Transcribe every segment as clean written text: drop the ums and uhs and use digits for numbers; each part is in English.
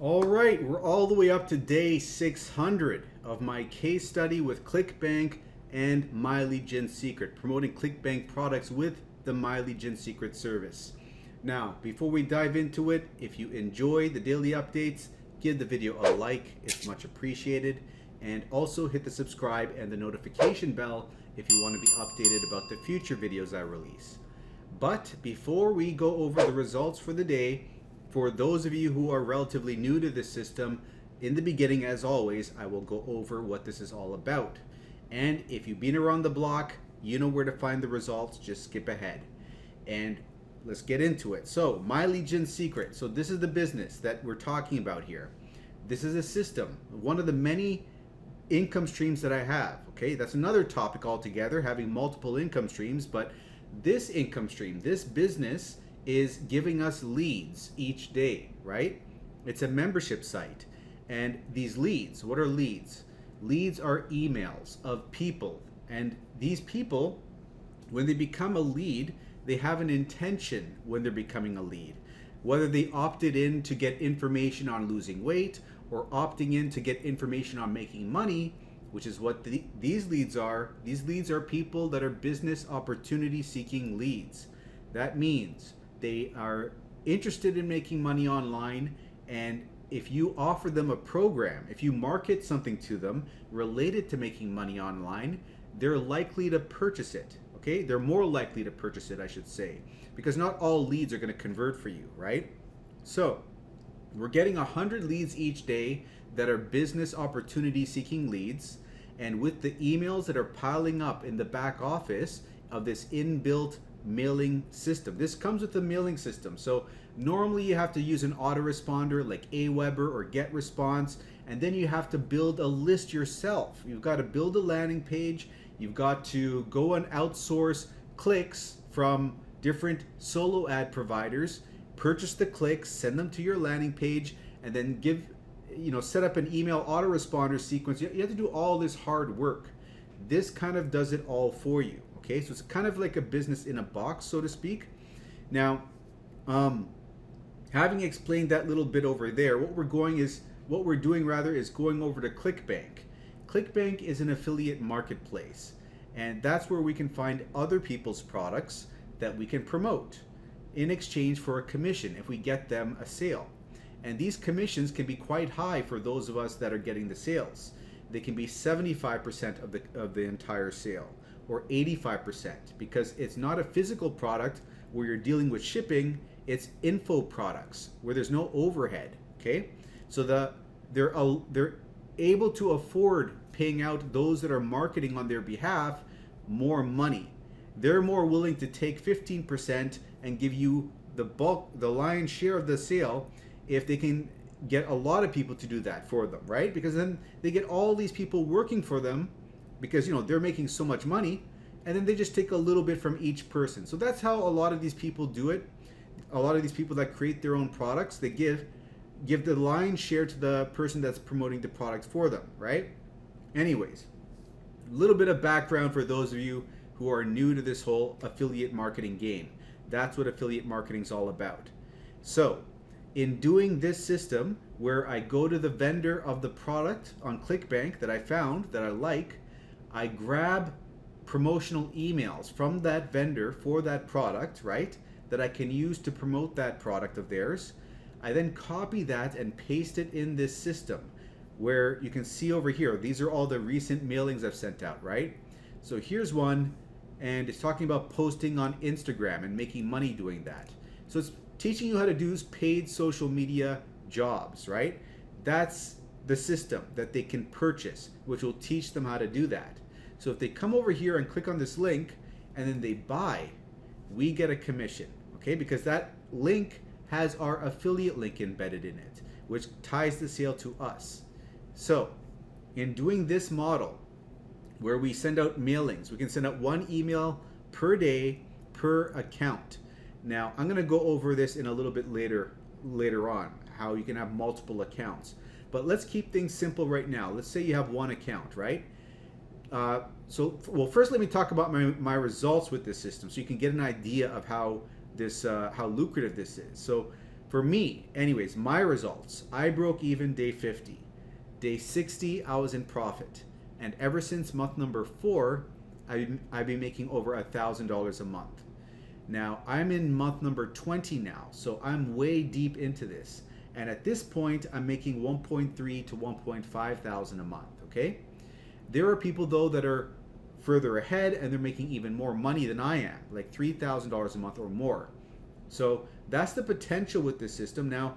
All right, we're all the way up to day 600 of my case study with Clickbank and My Lead Gen Secret, promoting Clickbank products with the My Lead Gen Secret service. Now, before we dive into it, if you enjoy the daily updates, give the video a like, it's much appreciated. And also hit the subscribe and the notification bell if you want to be updated about the future videos I release. But before we go over the results for the day, for those of you who are relatively new to this system, in the beginning, as always, I will go over what this is all about. And if you've been around the block, you know where to find the results, just skip ahead. And let's get into it. So, My Lead Gen Secret. So this is the business that we're talking about here. This is a system, one of the many income streams that I have. Okay, that's another topic altogether, having multiple income streams, but this income stream, this business is giving us leads each day, right? It's a membership site. And these leads, what are leads? Leads are emails of people. And these people, when they become a lead, they have an intention when they're becoming a lead. Whether they opted in to get information on losing weight or opting in to get information on making money, which is what these leads are. These leads are people that are business opportunity seeking leads. That means they are interested in making money online, and if you offer them a program, if you market something to them related to making money online, they're likely to purchase it. Okay, they're more likely to purchase it, I should say, because not all leads are going to convert for you, right? So we're getting 100 leads each day that are business opportunity seeking leads, and with the emails that are piling up in the back office of this inbuilt mailing system. This comes with the mailing system. So normally you have to use an autoresponder like Aweber or GetResponse, and then you have to build a list yourself. You've got to build a landing page. You've got to go and outsource clicks from different solo ad providers, purchase the clicks, send them to your landing page, and then set up an email autoresponder sequence. You have to do all this hard work. This kind of does it all for you. Okay, so it's kind of like a business in a box, so to speak. Now, having explained that little bit over there, what we're doing is going over to Clickbank. Clickbank is an affiliate marketplace, and that's where we can find other people's products that we can promote in exchange for a commission if we get them a sale. And these commissions can be quite high for those of us that are getting the sales. They can be 75% of the entire sale, or 85%, because it's not a physical product where you're dealing with shipping. It's info products where there's no overhead. Okay, so they're able to afford paying out those that are marketing on their behalf more money. They're more willing to take 15% and give you the lion's share of the sale if they can get a lot of people to do that for them, right? Because then they get all these people working for them, because they're making so much money, and then they just take a little bit from each person. So that's how a lot of these people do it. A lot of these people that create their own products, they give the lion's share to the person that's promoting the product for them, right? Anyways, a little bit of background for those of you who are new to this whole affiliate marketing game. That's what affiliate marketing is all about. So in doing this system where I go to the vendor of the product on Clickbank that I found that I like, I grab promotional emails from that vendor for that product, right, that I can use to promote that product of theirs. I then copy that and paste it in this system where you can see over here, these are all the recent mailings I've sent out, right? So here's one, and it's talking about posting on Instagram and making money doing that. So it's teaching you how to do paid social media jobs, right? That's the system that they can purchase, which will teach them how to do that. So if they come over here and click on this link and then they buy, we get a commission, okay? Because that link has our affiliate link embedded in it, which ties the sale to us. So in doing this model where we send out mailings, we can send out one email per day per account. Now, I'm going to go over this in a little bit later on, how you can have multiple accounts. But let's keep things simple right now. Let's say you have one account, right? First let me talk about my results with this system so you can get an idea of how lucrative this is. So For me, anyways, my results, I broke even day 50. Day 60, I was in profit. And ever since month number 4, I've been making over $1,000 a month. Now, I'm in month number 20 now, so I'm way deep into this. And at this point, I'm making 1.3 to 1.5 thousand a month, okay? There are people though that are further ahead and they're making even more money than I am, like $3,000 a month or more. So that's the potential with this system. Now,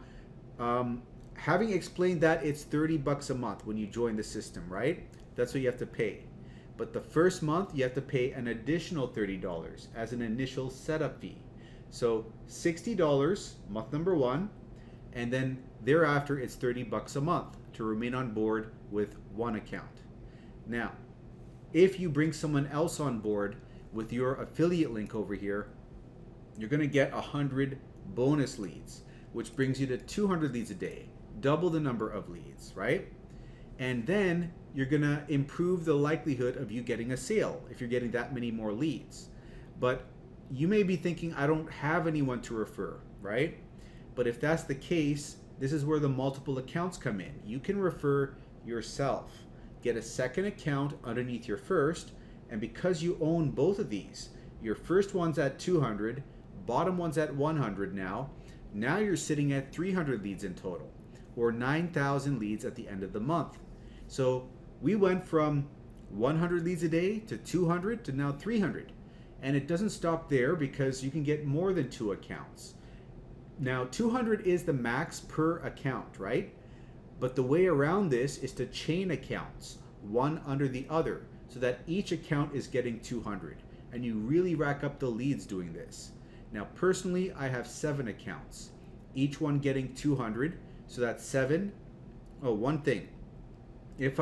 having explained that, it's 30 bucks a month when you join the system, right? That's what you have to pay. But the first month, you have to pay an additional $30 as an initial setup fee. So $60 month number 1, and then thereafter it's 30 bucks a month to remain on board with one account. Now, if you bring someone else on board with your affiliate link over here, you're going to get 100 bonus leads, which brings you to 200 leads a day, double the number of leads, right? And then you're going to improve the likelihood of you getting a sale if you're getting that many more leads. But you may be thinking, I don't have anyone to refer, right? But if that's the case, this is where the multiple accounts come in. You can refer yourself, get a second account underneath your first, and because you own both of these, your first one's at 200, bottom one's at 100 now you're sitting at 300 leads in total, or 9,000 leads at the end of the month. So we went from 100 leads a day to 200 to now 300. And it doesn't stop there because you can get more than 2 accounts. Now 200 is the max per account, right? But the way around this is to chain accounts, one under the other, so that each account is getting 200. And you really rack up the leads doing this. Now personally, I have 7 accounts, each one getting 200, so that's 7. Oh, one thing. If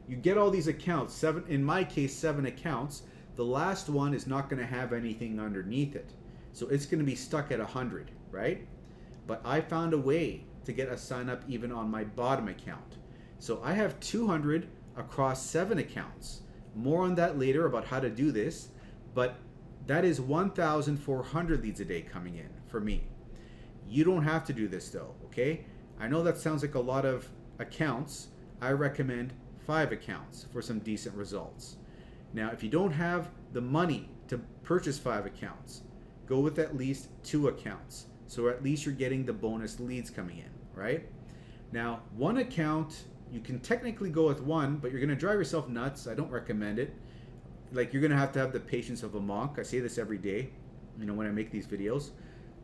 you get all these accounts, in my case 7 accounts, the last one is not going to have anything underneath it. So it's going to be stuck at 100, right? But I found a way to get a sign up even on my bottom account. So I have 200 across 7 accounts. More on that later about how to do this, but that is 1,400 leads a day coming in for me. You don't have to do this though, okay? I know that sounds like a lot of accounts. I recommend 5 accounts for some decent results. Now, if you don't have the money to purchase 5 accounts, go with at least 2 accounts. So at least you're getting the bonus leads coming in, right? Now, 1 account, you can technically go with 1, but you're going to drive yourself nuts. I don't recommend it. Like, you're going to have the patience of a monk. I say this every day, when I make these videos.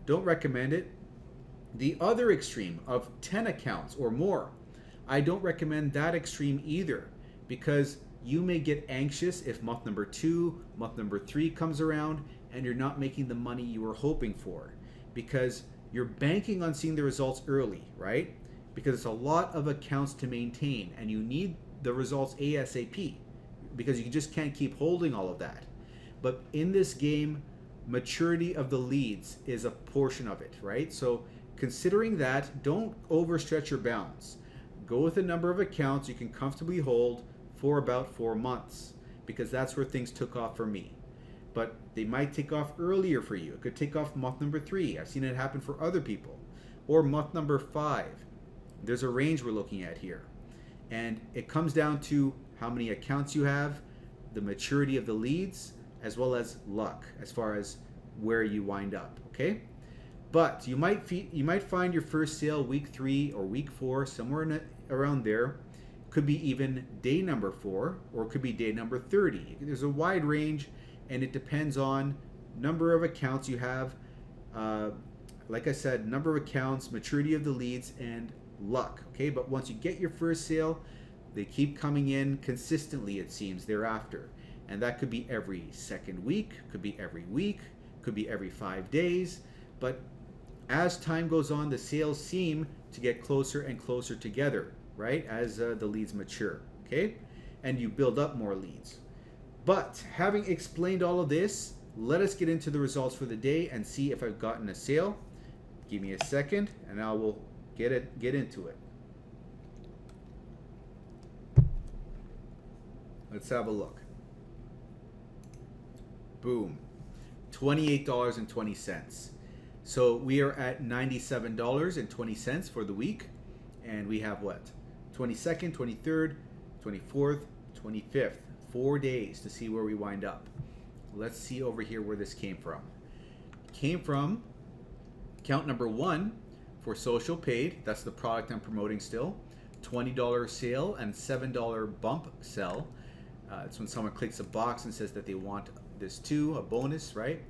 Don't recommend it. The other extreme of 10 accounts or more, I don't recommend that extreme either, because you may get anxious if month number 2, month number 3 comes around and you're not making the money you were hoping for, because you're banking on seeing the results early, right? Because it's a lot of accounts to maintain and you need the results ASAP, because you just can't keep holding all of that. But in this game, maturity of the leads is a portion of it, right? So considering that, don't overstretch your bounds. Go with a number of accounts you can comfortably hold for about 4 months, because that's where things took off for me. But they might take off earlier for you. It could take off month number 3. I've seen it happen for other people. Or month number 5. There's a range we're looking at here. And it comes down to how many accounts you have, the maturity of the leads, as well as luck as far as where you wind up, okay? But you might find your first sale week 3 or week 4, somewhere around there. Could be even day number 4, or it could be day number 30. There's a wide range, and it depends on number of accounts you have. Like I said, number of accounts, maturity of the leads, and luck, okay? But once you get your first sale, they keep coming in consistently, it seems, thereafter. And that could be every second week, could be every week, could be every 5 days. But as time goes on, the sales seem to get closer and closer together, right? As the leads mature, okay? And you build up more leads. But having explained all of this, let us get into the results for the day and see if I've gotten a sale. Give me a second and I will get into it. Let's have a look. Boom. $28.20. So we are at $97.20 for the week, and we have what? 22nd, 23rd, 24th, 25th. 4 days to see where we wind up. Let's see over here where this came from. Came from account number 1 for social paid. That's the product I'm promoting still. $20 sale and $7 bump sell. It's when someone clicks a box and says that they want this too, a bonus, right?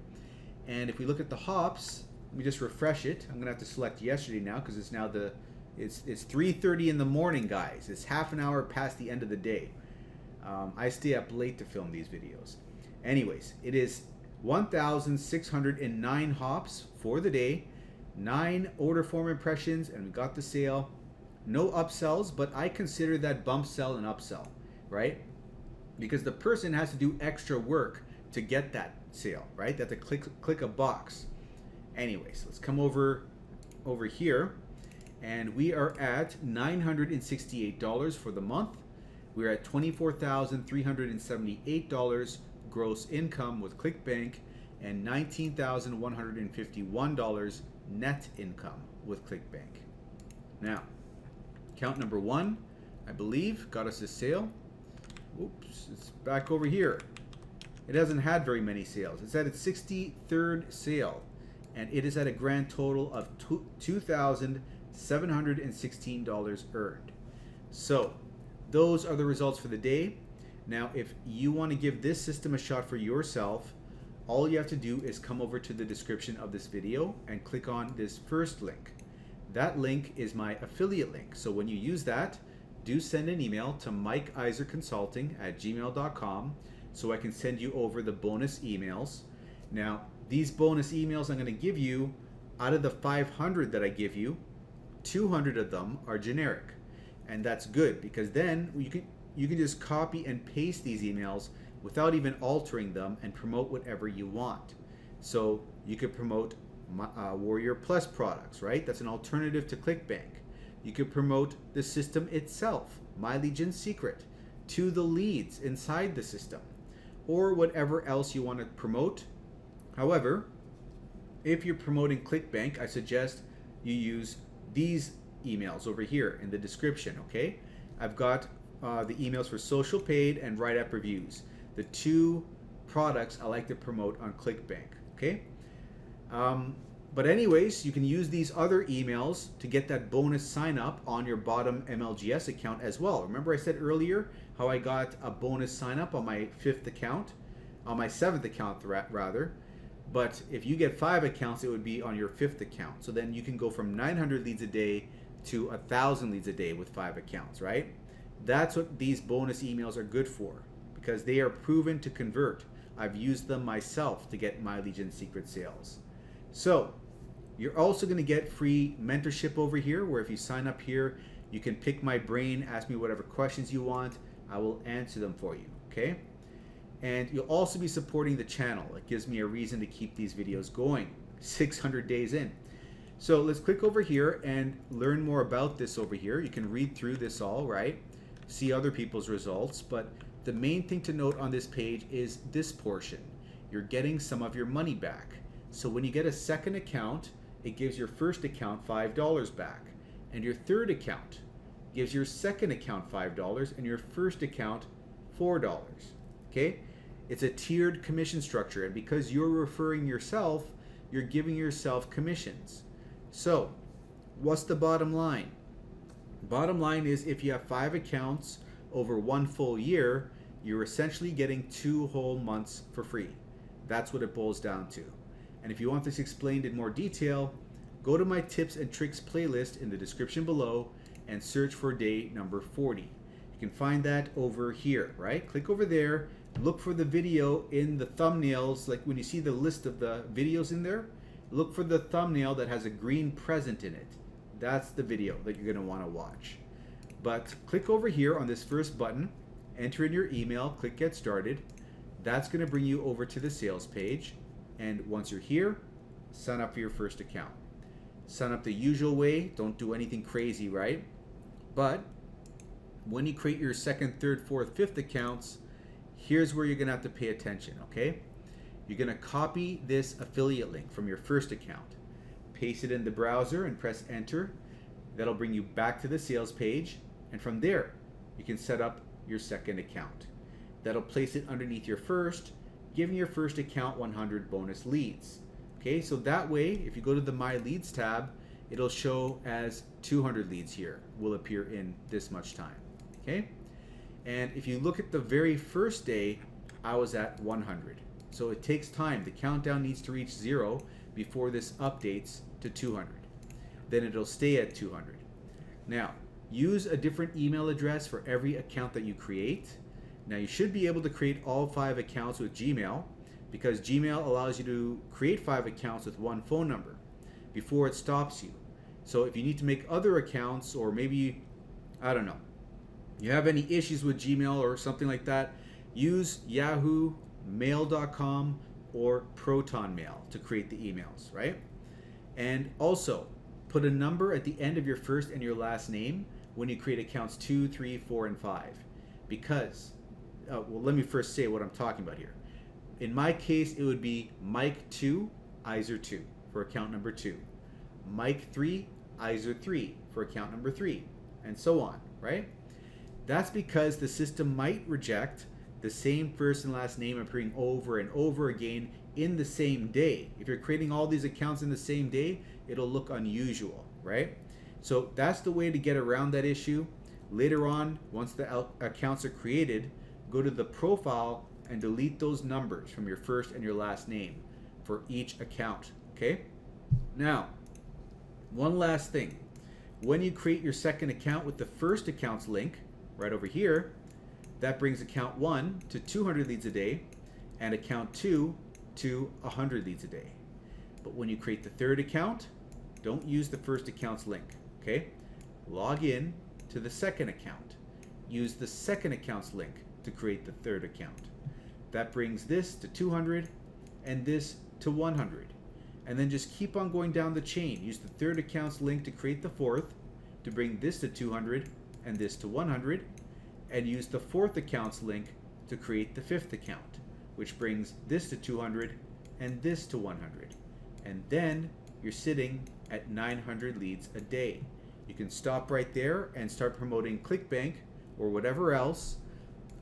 And if we look at the hops, let me just refresh it. I'm gonna have to select yesterday now because it's now it's 3:30 in the morning, guys. It's half an hour past the end of the day. I stay up late to film these videos. Anyways, it is 1,609 hops for the day, 9 order form impressions, and we got the sale. No upsells, but I consider that bump sell an upsell, right? Because the person has to do extra work to get that sale, right? They have to click a box. Anyways, let's come over here, and we are at $968 for the month. We're at $24,378 gross income with Clickbank and $19,151 net income with Clickbank. Now, account number 1, I believe, got us a sale. Oops, it's back over here. It hasn't had very many sales. It's at its 63rd sale, and it is at a grand total of $2,716 earned. So, those are the results for the day. Now, if you want to give this system a shot for yourself, all you have to do is come over to the description of this video and click on this first link. That link is my affiliate link. So when you use that, do send an email to mikeiserconsulting@gmail.com so I can send you over the bonus emails. Now, these bonus emails I'm going to give you, out of the 500 that I give you, 200 of them are generic. And that's good because then you can just copy and paste these emails without even altering them and promote whatever you want. So you could promote Warrior Plus products, right? That's an alternative to Clickbank. You could promote the system itself, My Legion Secret, to the leads inside the system, or whatever else you want to promote. However, if you're promoting Clickbank, I suggest you use these emails over here in the description, okay? I've got the emails for social paid and WriteAppReviews, the 2 products I like to promote on Clickbank, okay? But anyways, you can use these other emails to get that bonus sign up on your bottom MLGS account as well. Remember I said earlier how I got a bonus sign up on my 5th account, on my 7th account rather. But if you get 5 accounts, it would be on your 5th account. So then you can go from 900 leads a day to 1,000 leads a day with 5 accounts, right? That's what these bonus emails are good for, because they are proven to convert. I've used them myself to get My Legion Secret sales. So you're also going to get free mentorship over here, where if you sign up here, you can pick my brain, ask me whatever questions you want. I will answer them for you, okay? And you'll also be supporting the channel. It gives me a reason to keep these videos going 600 days in. So let's click over here and learn more about this over here. You can read through this all, right? See other people's results, but the main thing to note on this page is this portion. You're getting some of your money back. So when you get a second account, it gives your first account $5 back, and your third account gives your second account $5 and your first account $4, okay? It's a tiered commission structure, and because you're referring yourself, you're giving yourself commissions. So what's the bottom line? Bottom line is, if you have 5 accounts over 1 full year, you're essentially getting 2 whole months for free. That's what it boils down to. And if you want this explained in more detail, go to my tips and tricks playlist in the description below and search for day number 40. You can find that over here, right? Click over there, look for the video in the thumbnails, like when you see the list of the videos in there, look for the thumbnail that has a green present in it. That's the video that you're going to want to watch. But click over here on this first button, enter in your email, click Get Started. That's going to bring you over to the sales page. And once you're here, sign up for your first account. Sign up the usual way. Don't do anything crazy, right? But when you create your 2nd, 3rd, 4th, 5th accounts, here's where you're going to have to pay attention, okay? You're going to copy this affiliate link from your first account. paste it in the browser and press enter. That'll bring you back to the sales page, and from there you can set up your second account. That'll place it underneath your first, giving your first account 100 bonus leads. Okay, so that way if you go to the My Leads tab, it'll show as 200 leads here will appear in this much time. Okay, and if you look at the very first day, I was at 100. So it takes time. The countdown needs to reach 0 before this updates to 200. Then it'll stay at 200. Now, use a different email address for every account that you create. Now, you should be able to create all 5 accounts with Gmail, because Gmail allows you to create 5 accounts with one phone number before it stops you. So if you need to make other accounts, or maybe, I don't know, you have any issues with Gmail or something like that, use Yahoo, Mail.com, or Proton Mail to create the emails, right? And also, put a number at the end of your first and your last name when you create accounts 2, 3, 4, and 5. Because, well, let me first say what I'm talking about here. In my case, it would be Mike 2, Iser 2 for account number 2. Mike 3, Iser 3 for account number 3, and so on, right? That's because the system might reject the same first and last name appearing over and over again in the same day. If you're creating all these accounts in the same day, it'll look unusual, right? So that's the way to get around that issue. Later on, once the accounts are created, go to the profile and delete those numbers from your first and your last name for each account, okay? Now, one last thing. When you create your second account with the first account's link, right over here, that brings account 1 to 200 leads a day and account 2 to 100 leads a day. But when you create the third account, don't use the first account's link, okay? Log in to the second account. Use the second account's link to create the third account. That brings this to 200 and this to 100. And then just keep on going down the chain. Use the third account's link to create the fourth, to bring this to 200 and this to 100, and use the fourth account's link to create the fifth account, which brings this to 200 and this to 100. And then you're sitting at 900 leads a day. You can stop right there and start promoting Clickbank or whatever else.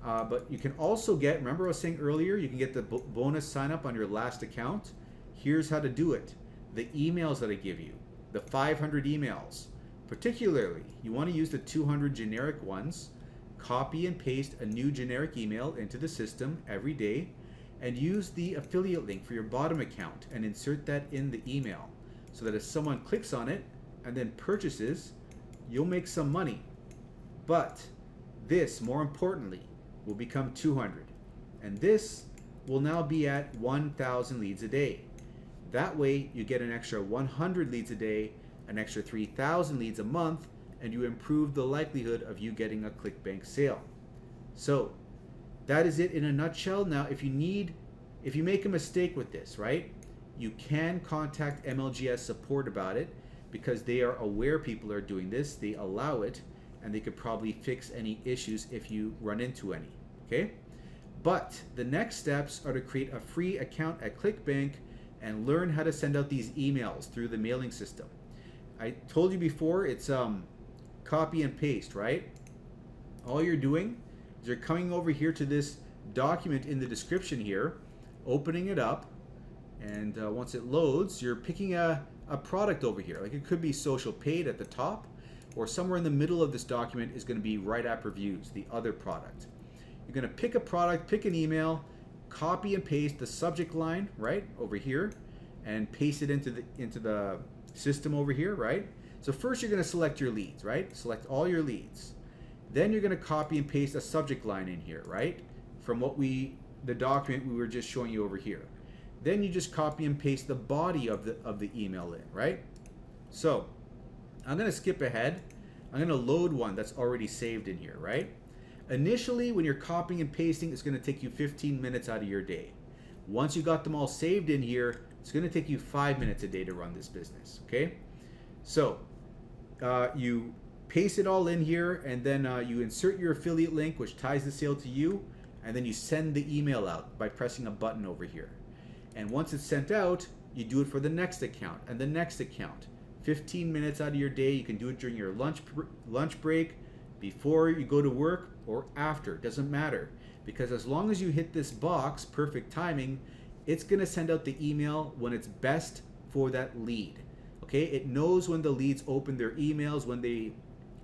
But you can also get, remember I was saying earlier, you can get the bonus sign up on your last account. Here's how to do it. The emails that I give you, the 500 emails. Particularly, you want to use the 200 generic ones. Copy and paste a new generic email into the system every day, and use the affiliate link for your bottom account and insert that in the email, so that if someone clicks on it and then purchases, you'll make some money. But this, more importantly, will become 200, and this will now be at 1,000 leads a day. That way you get an extra 100 leads a day, an extra 3,000 leads a month, and you improve the likelihood of you getting a Clickbank sale. So that is it in a nutshell. Now, if you make a mistake with this, right, you can contact MLGS support about it, because they are aware people are doing this. They allow it, and they could probably fix any issues if you run into any, okay? But the next steps are to create a free account at Clickbank and learn how to send out these emails through the mailing system. I told you before, it's copy and paste, right? All you're doing is you're coming over here to this document in the description here, opening it up, and once it loads, you're picking a product over here. Like, it could be Social Paid at the top, or somewhere in the middle of this document is going to be WriteAppReviews, the other product. You're going to pick a product, pick an email, copy and paste the subject line right over here, and paste it into the system over here, right? So first you're going to select your leads, right? Select all your leads. Then you're going to copy and paste a subject line in here, right? From the document we were just showing you over here. Then you just copy and paste the body of the email in, right? So I'm going to skip ahead. I'm going to load one that's already saved in here, right? Initially, when you're copying and pasting, it's going to take you 15 minutes out of your day. Once you got them all saved in here, it's going to take you 5 minutes a day to run this business, okay? So you paste it all in here, and then you insert your affiliate link, which ties the sale to you, and then you send the email out by pressing a button over here. And once it's sent out, you do it for the next account and the next account. 15 minutes out of your day. You can do it during your lunch break, before you go to work, or after. It doesn't matter, because as long as you hit this box, perfect timing, it's going to send out the email when it's best for that lead. Okay, it knows when the leads open their emails, when they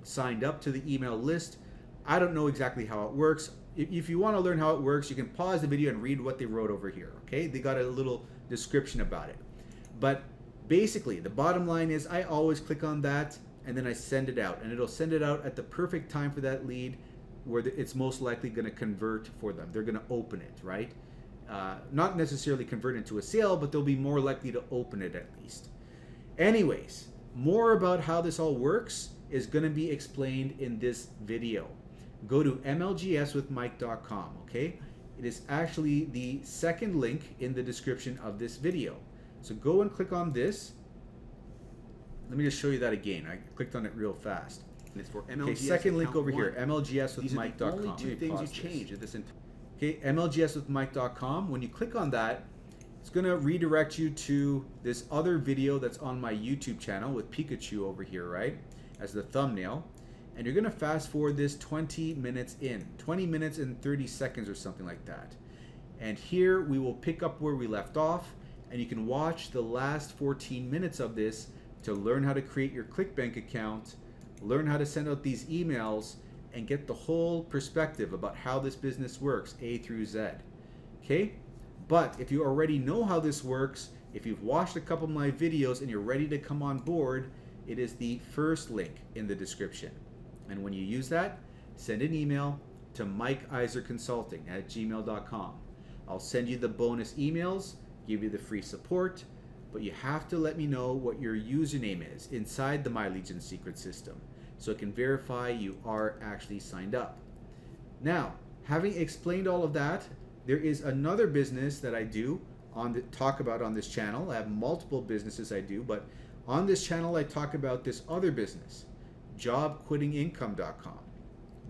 signed up to the email list. I don't know exactly how it works. If you want to learn how it works, you can pause the video and read what they wrote over here. Okay, they got a little description about it. But basically, the bottom line is I always click on that and then I send it out, and it'll send it out at the perfect time for that lead, where it's most likely going to convert for them. They're going to open it, right? Not necessarily convert into a sale, but they'll be more likely to open it at least. Anyways, more about how this all works is going to be explained in this video. Go to mlgswithmike.com, okay? It is actually the second link in the description of this video. So go and click on this. Let me just show you that again. I clicked on it real fast. And it's for MLGS. Okay, second link over here, These mlgswithmike.com. are the only two things you change at this. Okay, mlgswithmike.com. When you click on that, it's going to redirect you to this other video that's on my YouTube channel with Pikachu over here, right, as the thumbnail. And you're going to fast forward this 20 minutes in, 20 minutes and 30 seconds or something like that. And here we will pick up where we left off, and you can watch the last 14 minutes of this to learn how to create your Clickbank account, learn how to send out these emails, and get the whole perspective about how this business works, A through Z. Okay? But if you already know how this works, if you've watched a couple of my videos and you're ready to come on board, it is the first link in the description. And when you use that, send an email to mikeiserconsulting@gmail.com. I'll send you the bonus emails, give you the free support, but you have to let me know what your username is inside the My Legion secret system, so it can verify you are actually signed up. Now, having explained all of that, there is another business that I do talk about on this channel. I have multiple businesses I do, but on this channel I talk about this other business, jobquittingincome.com.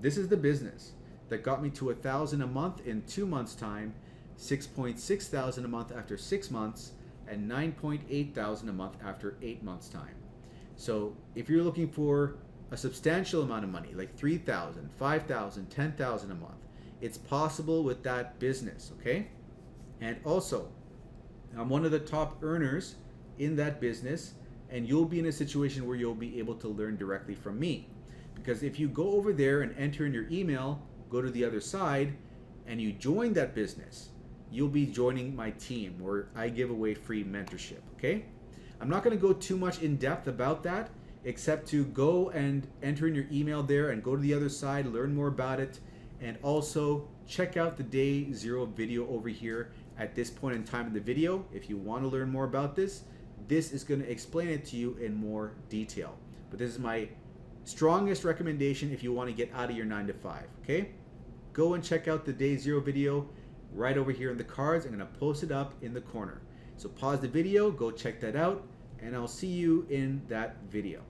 This is the business that got me to $1,000 a month in 2 months' time, $6,600 a month after 6 months, and $9,800 a month after 8 months' time. So if you're looking for a substantial amount of money, like $3,000, $5,000, $10,000 a month, it's possible with that business, okay? And also, I'm one of the top earners in that business, and you'll be in a situation where you'll be able to learn directly from me. Because if you go over there and enter in your email, go to the other side, and you join that business, you'll be joining my team where I give away free mentorship, okay? I'm not going to go too much in depth about that, except to go and enter in your email there and go to the other side, learn more about it, and also check out the day 0 video over here at this point in time in the video. If you want to learn more about this, this is going to explain it to you in more detail. But this is my strongest recommendation if you want to get out of your 9 to 5, okay? Go and check out the day 0 video right over here in the cards. I'm going to post it up in the corner. So pause the video, go check that out, and I'll see you in that video.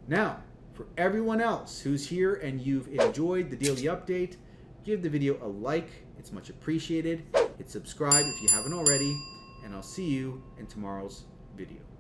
Now, for everyone else who's here and you've enjoyed the daily update, give the video a like. It's much appreciated. Hit subscribe if you haven't already, and I'll see you in tomorrow's video.